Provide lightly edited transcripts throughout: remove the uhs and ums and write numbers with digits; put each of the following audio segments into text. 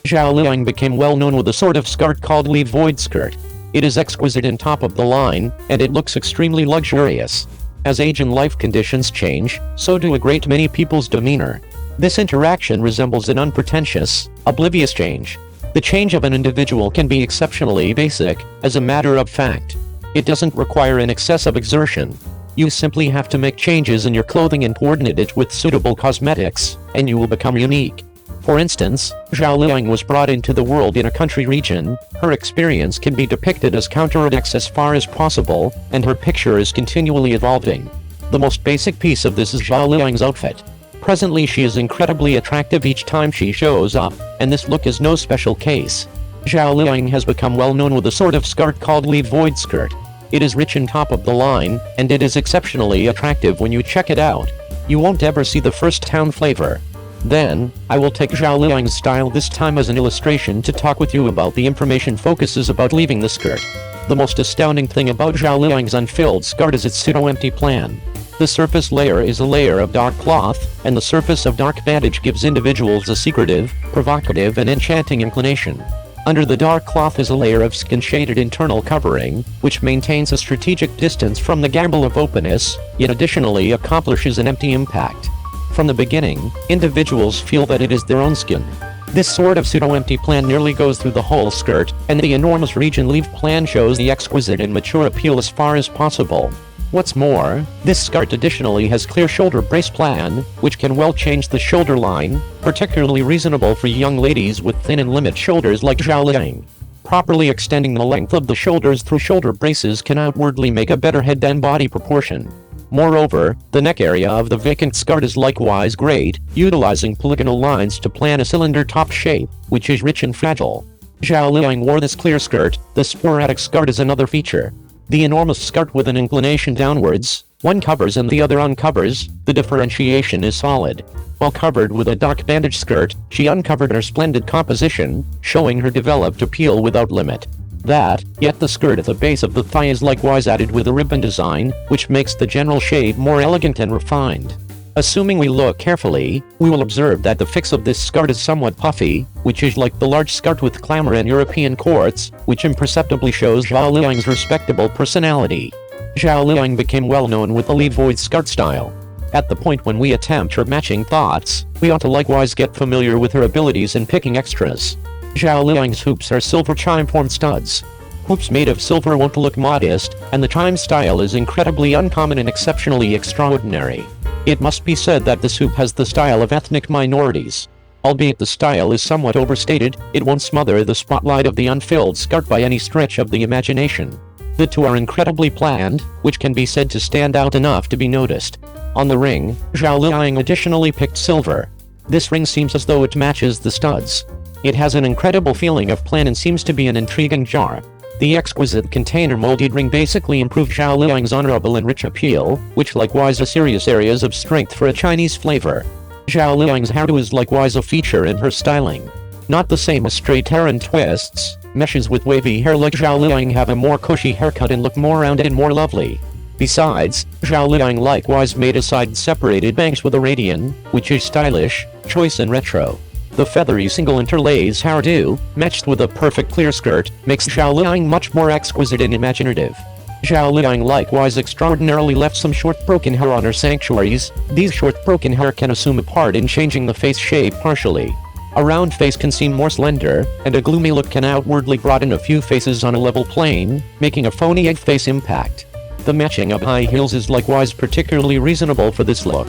Zhao Liying became well known with a sort of skirt called Li void skirt. It is exquisite and top of the line, and it looks extremely luxurious. As age and life conditions change, so do a great many people's demeanor. This interaction resembles an unpretentious, oblivious change. The change of an individual can be exceptionally basic, as a matter of fact. It doesn't require an excess of exertion. You simply have to make changes in your clothing and coordinate it with suitable cosmetics, and you will become unique. For instance, Zhao Liying was brought into the world in a country region. Her experience can be depicted as counterattacks as far as possible, and her picture is continually evolving. The most basic piece of this is Zhao Liying's outfit. Presently she is incredibly attractive each time she shows up, and this look is no special case. Zhao Liying has become well known with a sort of skirt called Li void skirt. It is rich and top of the line, and it is exceptionally attractive when you check it out. You won't ever see the first town flavor. Then, I will take Zhao Liying's style this time as an illustration to talk with you about the information focuses about leaving the skirt. The most astounding thing about Zhao Liying's unfilled skirt is its pseudo-empty plan. The surface layer is a layer of dark cloth, and the surface of dark bandage gives individuals a secretive, provocative and enchanting inclination. Under the dark cloth is a layer of skin-shaded internal covering, which maintains a strategic distance from the gamble of openness, yet additionally accomplishes an empty impact. From the beginning, individuals feel that it is their own skin. This sort of pseudo-empty plan nearly goes through the whole skirt, and the enormous region leaf plan shows the exquisite and mature appeal as far as possible. What's more, this skirt additionally has clear shoulder brace plan, which can well change the shoulder line, particularly reasonable for young ladies with thin and limit shoulders like Zhao Liying. Properly extending the length of the shoulders through shoulder braces can outwardly make a better head and body proportion. Moreover, the neck area of the vacant skirt is likewise great, utilizing polygonal lines to plan a cylinder top shape, which is rich and fragile. Zhao Liying wore this clear skirt. The sporadic skirt is another feature. The enormous skirt with an inclination downwards, one covers and the other uncovers. The differentiation is solid. While covered with a dark bandage skirt, she uncovered her splendid composition, showing her developed appeal without limit. Yet the skirt at the base of the thigh is likewise added with a ribbon design, which makes the general shape more elegant and refined. Assuming we look carefully, we will observe that the fix of this skirt is somewhat puffy, which is like the large skirt with glamour in European courts, which imperceptibly shows Zhao Liying's respectable personality. Zhao Liying became well known with the Li void skirt style. At the point when we attempt her matching thoughts, we ought to likewise get familiar with her abilities in picking extras. Zhao Liying's hoops are silver chime-formed studs. Hoops made of silver won't look modest, and the chime style is incredibly uncommon and exceptionally extraordinary. It must be said that this hoop has the style of ethnic minorities. Albeit the style is somewhat overstated, it won't smother the spotlight of the unfilled skirt by any stretch of the imagination. The two are incredibly planned, which can be said to stand out enough to be noticed. On the ring, Zhao Liying additionally picked silver. This ring seems as though it matches the studs. It has an incredible feeling of plan and seems to be an intriguing jar. The exquisite container-molded ring basically improved Zhao Liying's honorable and rich appeal, which likewise are serious areas of strength for a Chinese flavor. Zhao Liying's hairdo is likewise a feature in her styling. Not the same as straight hair and twists, meshes with wavy hair like Zhao Liying have a more cushy haircut and look more rounded and more lovely. Besides, Zhao Liying likewise made a side-separated bangs with a radian, which is stylish, choice and retro. The feathery single interlace hairdo, matched with a perfect clear skirt, makes Zhao Liying much more exquisite and imaginative. Zhao Liying likewise extraordinarily left some short broken hair on her sanctuaries. These short broken hair can assume a part in changing the face shape partially. A round face can seem more slender, and a gloomy look can outwardly broaden a few faces on a level plane, making a phony egg face impact. The matching of high heels is likewise particularly reasonable for this look.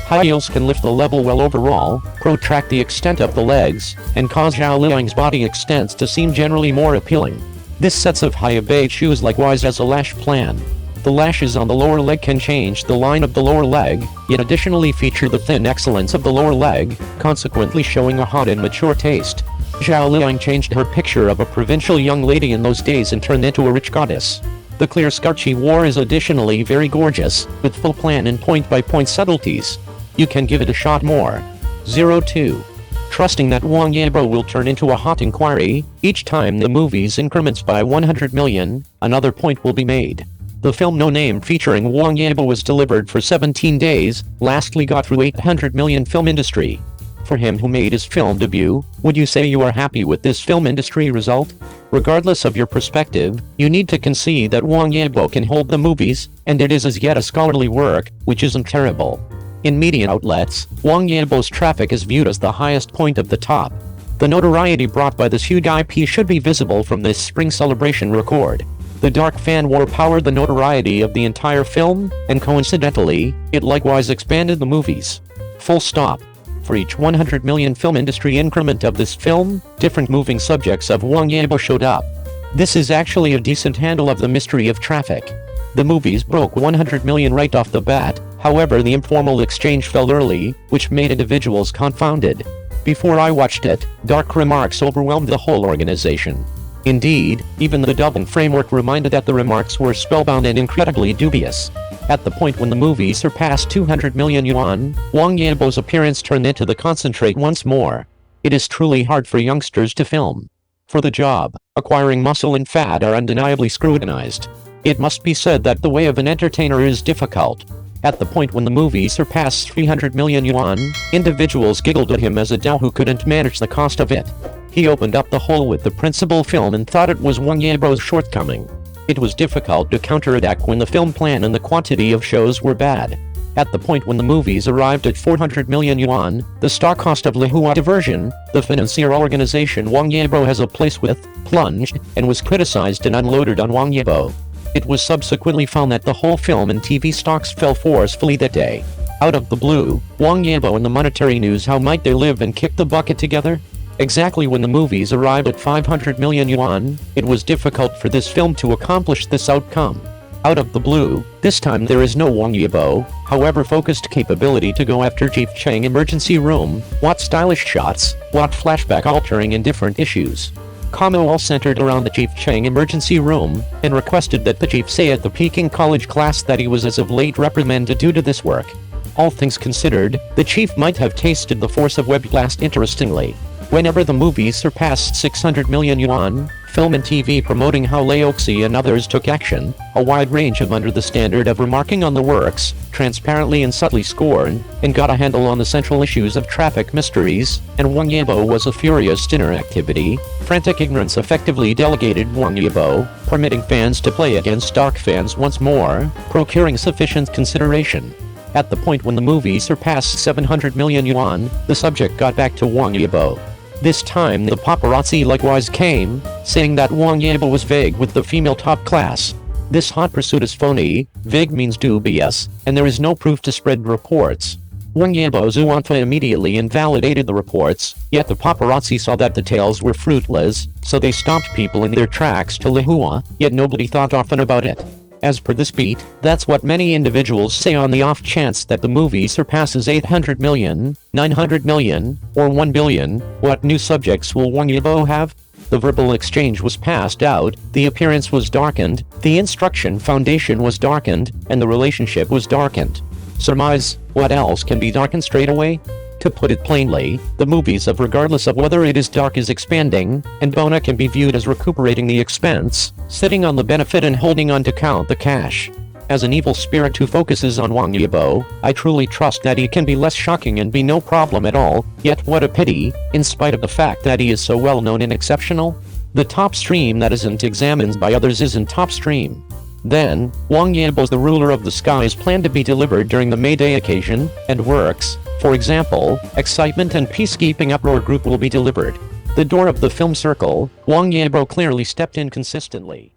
High heels can lift the level well overall, protract the extent of the legs, and cause Zhao Liying's body extents to seem generally more appealing. This sets of high-abate shoes likewise has a lash plan. The lashes on the lower leg can change the line of the lower leg, yet additionally feature the thin excellence of the lower leg, consequently showing a hot and mature taste. Zhao Liying changed her picture of a provincial young lady in those days and turned into a rich goddess. The clear skirt she wore is additionally very gorgeous, with full plan and point-by-point subtleties. You can give it a shot more. 02. Trusting that Wang Yibo will turn into a hot inquiry, each time the movie's increments by 100 million, another point will be made. The film No Name featuring Wang Yibo was delivered for 17 days, lastly got through 800 million film industry. For him who made his film debut, would you say you are happy with this film industry result? Regardless of your perspective, you need to concede that Wang Yibo can hold the movies, and it is as yet a scholarly work, which isn't terrible. In media outlets, Wang Yibo's traffic is viewed as the highest point of the top. The notoriety brought by this huge IP should be visible from this spring celebration record. The dark fan war powered the notoriety of the entire film, and coincidentally, it likewise expanded the movies. Full stop. For each 100 million film industry increment of this film, different moving subjects of Wang Yibo showed up. This is actually a decent handle of the mystery of traffic. The movies broke 100 million right off the bat, however the informal exchange fell early, which made individuals confounded. Before I watched it, dark remarks overwhelmed the whole organization. Indeed, even the dubbing framework reminded that the remarks were spellbound and incredibly dubious. At the point when the movie surpassed 200 million yuan, Wang Yibo's appearance turned into the concentrate once more. It is truly hard for youngsters to film. For the job, acquiring muscle and fat are undeniably scrutinized. It must be said that the way of an entertainer is difficult. At the point when the movie surpassed 300 million yuan, individuals giggled at him as a Dao who couldn't manage the cost of it. He opened up the hole with the principal film and thought it was Wang Yibo's shortcoming. It was difficult to counterattack when the film plan and the quantity of shows were bad. At the point when the movies arrived at 400 million yuan, the star cost of Lihua Diversion, the financier organization Wang Yibo has a place with, plunged, and was criticized and unloaded on Wang Yibo. It was subsequently found that the whole film and TV stocks fell forcefully that day. Out of the blue, Wang Yibo and the monetary news how might they live and kick the bucket together? Exactly when the movies arrived at 500 million yuan, it was difficult for this film to accomplish this outcome. Out of the blue, this time there is no Wang Yibo, however focused capability to go after Chief Chang emergency room, what stylish shots, what flashback altering in different issues. Kamo all centered around the Chief Chang emergency room, and requested that the chief say at the Peking college class that he was as of late reprimanded due to this work. All things considered, the chief might have tasted the force of webblast interestingly. Whenever the movies surpassed 600 million yuan, film and TV promoting how Laoxi and others took action, a wide range of under the standard of remarking on the works, transparently and subtly scorned, and got a handle on the central issues of traffic mysteries, and Wang Yibo was a furious dinner activity. Frantic ignorance effectively delegated Wang Yibo, permitting fans to play against dark fans once more, procuring sufficient consideration. At the point when the movie surpassed 700 million yuan, the subject got back to Wang Yibo. This time the paparazzi likewise came, saying that Wang Yibo was vague with the female top class. This hot pursuit is phony, vague means dubious, and there is no proof to spread reports. Wang Yibo's Zuanfa immediately invalidated the reports, yet the paparazzi saw that the tales were fruitless, so they stopped people in their tracks to Lihua, yet nobody thought often about it. As per this beat, that's what many individuals say on the off chance that the movie surpasses 800 million, 900 million, or 1 billion, what new subjects will Wang Yibo have? The verbal exchange was passed out, the appearance was darkened, the instruction foundation was darkened, and the relationship was darkened. Surmise, what else can be darkened straight away? To put it plainly, the movies of regardless of whether it is dark is expanding, and Bona can be viewed as recuperating the expense, sitting on the benefit and holding on to count the cash. As an evil spirit who focuses on Wang Yibo, I truly trust that he can be less shocking and be no problem at all, yet what a pity, in spite of the fact that he is so well known and exceptional. The top stream that isn't examined by others isn't top stream. Then, Wang Yibo's The Ruler of the Skies planned to be delivered during the May Day occasion, and works. For example, Excitement and Peacekeeping Uproar Group will be delivered. The door of the film circle, Wang Yibo clearly stepped in consistently.